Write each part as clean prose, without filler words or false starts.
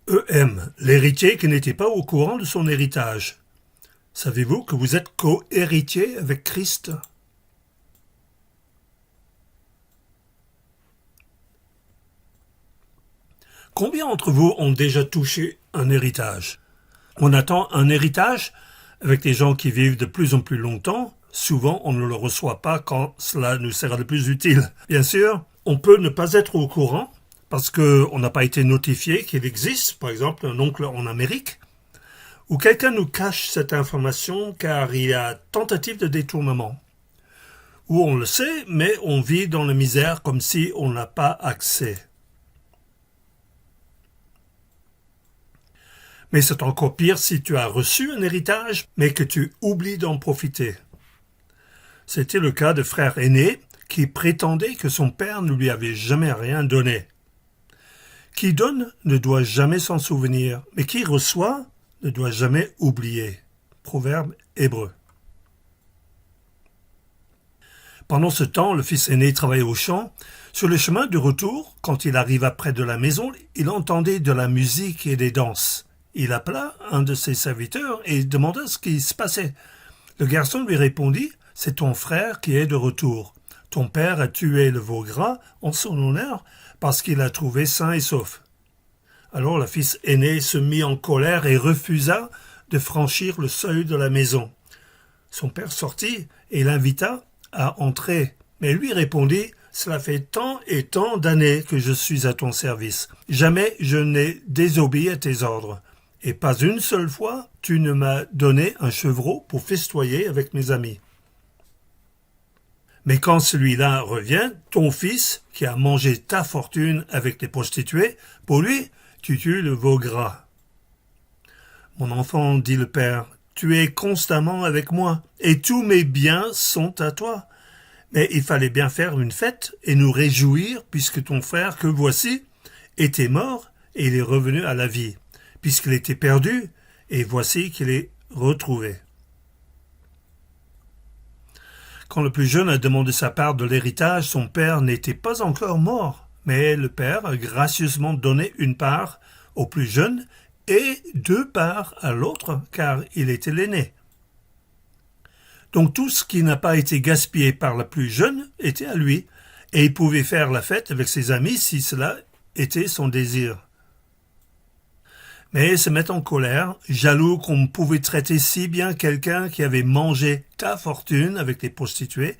EM, l'héritier qui n'était pas au courant de son héritage. Savez-vous que vous êtes co-héritier avec Christ? Combien d'entre vous ont déjà touché un héritage? On attend un héritage avec des gens qui vivent de plus en plus longtemps. Souvent, on ne le reçoit pas quand cela nous sera le plus utile. Bien sûr, on peut ne pas être au courant parce qu'on n'a pas été notifié qu'il existe, par exemple, un oncle en Amérique, ou quelqu'un nous cache cette information car il y a tentative de détournement. Ou on le sait, mais on vit dans la misère comme si on n'a pas accès. Mais c'est encore pire si tu as reçu un héritage, mais que tu oublies d'en profiter. C'était le cas de frère aîné qui prétendait que son père ne lui avait jamais rien donné. Qui donne ne doit jamais s'en souvenir, mais qui reçoit ne doit jamais oublier. Proverbe hébreu. Pendant ce temps, le fils aîné travaillait au champ. Sur le chemin du retour, quand il arriva près de la maison, il entendait de la musique et des danses. Il appela un de ses serviteurs et demanda ce qui se passait. Le garçon lui répondit « C'est ton frère qui est de retour. Ton père a tué le veau gras en son honneur parce qu'il l'a trouvé sain et sauf. » Alors le fils aîné se mit en colère et refusa de franchir le seuil de la maison. Son père sortit et l'invita à entrer, mais lui répondit « Cela fait tant et tant d'années que je suis à ton service. Jamais je n'ai désobéi à tes ordres. Et pas une seule fois, tu ne m'as donné un chevreau pour festoyer avec mes amis. Mais quand celui-là revient, ton fils, qui a mangé ta fortune avec les prostituées, pour lui, tu tues le veau gras. » « Mon enfant, dit le père, tu es constamment avec moi, et tous mes biens sont à toi. Mais il fallait bien faire une fête et nous réjouir, puisque ton frère, que voici, était mort, et il est revenu à la vie, puisqu'il était perdu, et voici qu'il est retrouvé. » Quand le plus jeune a demandé sa part de l'héritage, son père n'était pas encore mort, mais le père a gracieusement donné une part au plus jeune et 2 parts à l'autre, car il était l'aîné. Donc tout ce qui n'a pas été gaspillé par le plus jeune était à lui, et il pouvait faire la fête avec ses amis si cela était son désir. Mais se met en colère, jaloux qu'on pouvait traiter si bien quelqu'un qui avait mangé ta fortune avec les prostituées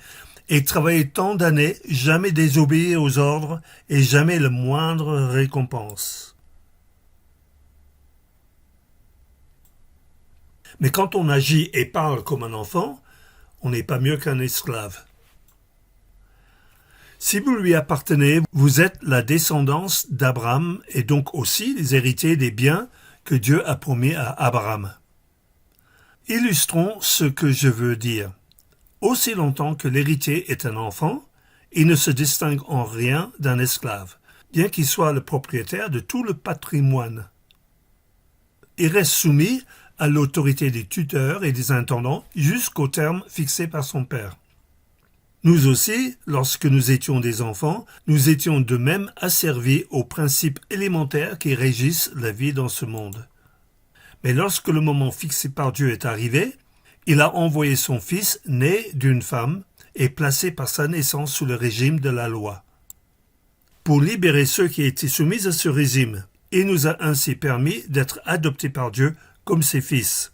et travaillé tant d'années, jamais désobéi aux ordres et jamais le moindre récompense. Mais quand on agit et parle comme un enfant, on n'est pas mieux qu'un esclave. Si vous lui appartenez, vous êtes la descendance d'Abraham et donc aussi les héritiers des biens que Dieu a promis à Abraham. Illustrons ce que je veux dire. Aussi longtemps que l'héritier est un enfant, il ne se distingue en rien d'un esclave, bien qu'il soit le propriétaire de tout le patrimoine. Il reste soumis à l'autorité des tuteurs et des intendants jusqu'au terme fixé par son père. Nous aussi, lorsque nous étions des enfants, nous étions de même asservis aux principes élémentaires qui régissent la vie dans ce monde. Mais lorsque le moment fixé par Dieu est arrivé, il a envoyé son Fils né d'une femme et placé par sa naissance sous le régime de la loi. Pour libérer ceux qui étaient soumis à ce régime, il nous a ainsi permis d'être adoptés par Dieu comme ses fils.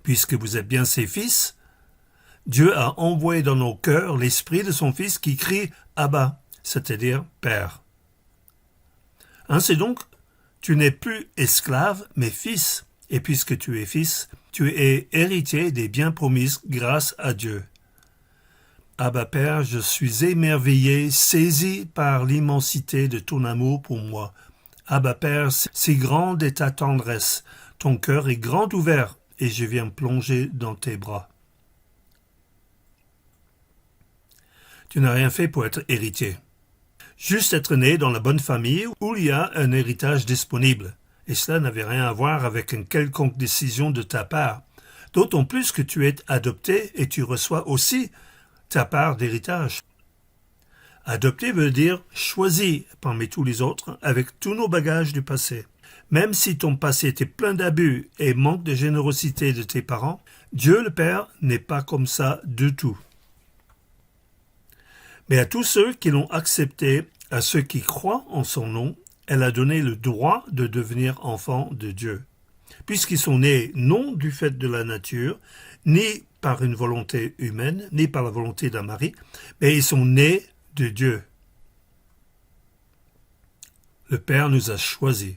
Puisque vous êtes bien ses fils, Dieu a envoyé dans nos cœurs l'esprit de son Fils qui crie « Abba », c'est-à-dire « Père ». Ainsi donc, tu n'es plus esclave, mais fils, et puisque tu es fils, tu es héritier des biens promis grâce à Dieu. Abba Père, je suis émerveillé, saisi par l'immensité de ton amour pour moi. Abba Père, si grande est ta tendresse, ton cœur est grand ouvert, et je viens plonger dans tes bras. Tu n'as rien fait pour être héritier. Juste être né dans la bonne famille où il y a un héritage disponible. Et cela n'avait rien à voir avec une quelconque décision de ta part. D'autant plus que tu es adopté et tu reçois aussi ta part d'héritage. Adopté veut dire choisi parmi tous les autres avec tous nos bagages du passé. Même si ton passé était plein d'abus et manque de générosité de tes parents, Dieu le Père n'est pas comme ça du tout. Mais à tous ceux qui l'ont accepté, à ceux qui croient en son nom, elle a donné le droit de devenir enfants de Dieu, puisqu'ils sont nés non du fait de la nature, ni par une volonté humaine, ni par la volonté d'un mari, mais ils sont nés de Dieu. Le Père nous a choisis.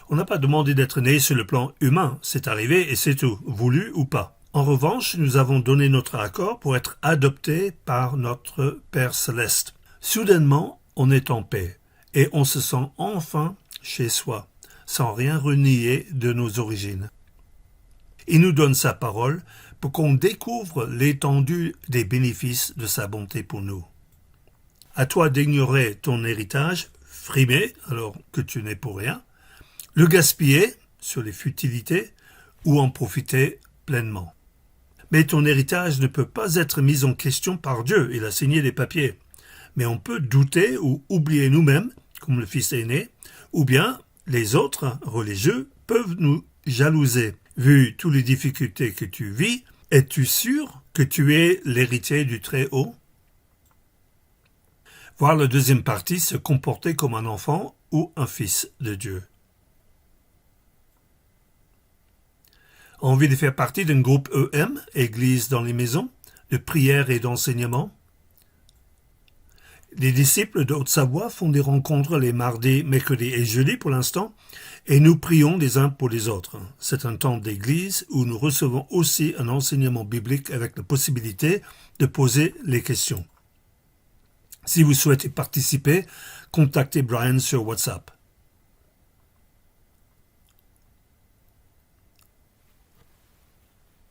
On n'a pas demandé d'être né sur le plan humain, c'est arrivé et c'est tout, voulu ou pas. En revanche, nous avons donné notre accord pour être adoptés par notre Père céleste. Soudainement, on est en paix et on se sent enfin chez soi, sans rien renier de nos origines. Il nous donne sa parole pour qu'on découvre l'étendue des bénéfices de sa bonté pour nous. À toi d'ignorer ton héritage, frimer alors que tu n'es pour rien, le gaspiller sur les futilités ou en profiter pleinement. Mais ton héritage ne peut pas être mis en question par Dieu, il a signé les papiers. Mais on peut douter ou oublier nous-mêmes, comme le fils aîné, ou bien les autres religieux peuvent nous jalouser. Vu toutes les difficultés que tu vis, es-tu sûr que tu es l'héritier du Très-Haut? Voir la deuxième partie se comporter comme un enfant ou un fils de Dieu. Envie de faire partie d'un groupe EM, Église dans les maisons, de prière et d'enseignement? Les disciples de Haute-Savoie font des rencontres les mardis, mercredis et jeudis pour l'instant, et nous prions les uns pour les autres. C'est un temps d'église où nous recevons aussi un enseignement biblique avec la possibilité de poser les questions. Si vous souhaitez participer, contactez Brian sur WhatsApp.